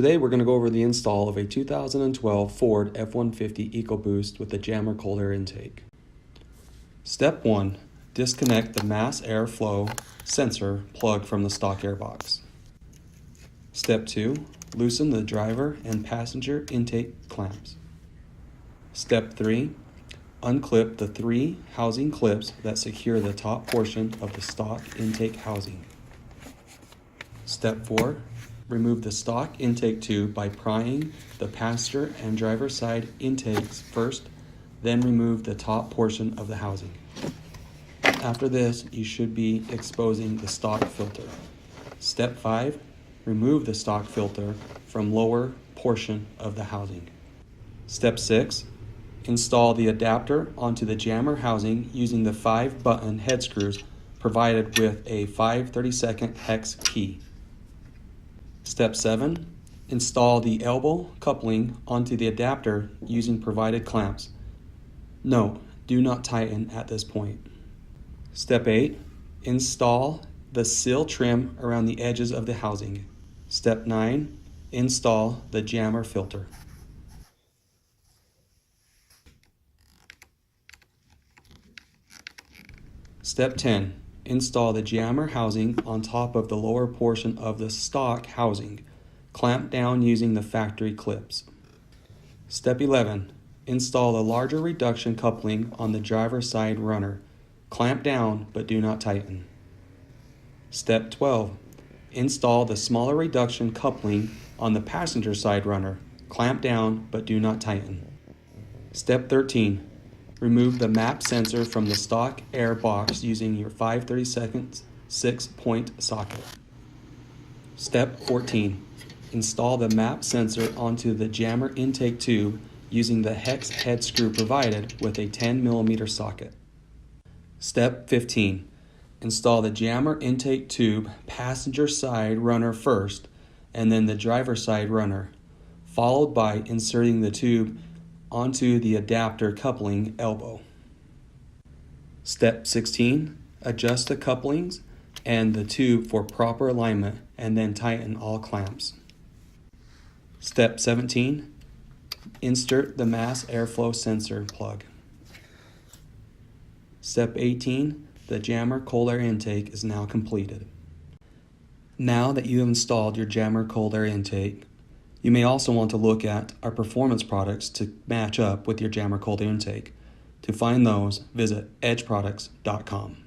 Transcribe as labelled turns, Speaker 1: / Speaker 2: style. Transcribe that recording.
Speaker 1: Today we're going to go over the install of a 2012 Ford F-150 Ecoboost with a jammer cold air intake. Step 1. Disconnect the mass airflow sensor plug from the stock airbox. Step 2. Loosen the driver and passenger intake clamps. Step 3. Unclip the 3 housing clips that secure the top portion of the stock intake housing. Step 4. Remove the stock intake tube by prying the passenger and driver side intakes first, then remove the top portion of the housing. After this, you should be exposing the stock filter. Step 5. Remove the stock filter from lower portion of the housing. Step 6. Install the adapter onto the jammer housing using the 5-button head screws provided with a 5/32 hex key. Step 7. Install the elbow coupling onto the adapter using provided clamps. Note, do not tighten at this point. Step 8. Install the sill trim around the edges of the housing. Step 9. Install the jammer filter. Step 10. Install the jammer housing on top of the lower portion of the stock housing. Clamp down using the factory clips. Step 11. Install the larger reduction coupling on the driver's side runner. Clamp down but do not tighten. Step 12. Install the smaller reduction coupling on the passenger side runner. Clamp down but do not tighten. Step 13. Remove the map sensor from the stock air box using your 5/32 6-point socket. Step 14. Install the map sensor onto the jammer intake tube using the hex head screw provided with a 10mm socket. Step 15. Install the jammer intake tube passenger side runner first and then the driver side runner, followed by inserting the tube onto the adapter coupling elbow. Step 16. Adjust the couplings and the tube for proper alignment and then tighten all clamps. Step 17. Insert the mass airflow sensor plug. Step 18. The jammer cold air intake is now completed. Now that you have installed your jammer cold air intake, you may also want to look at our performance products to match up with your jammer cold air intake. To find those, visit edgeproducts.com.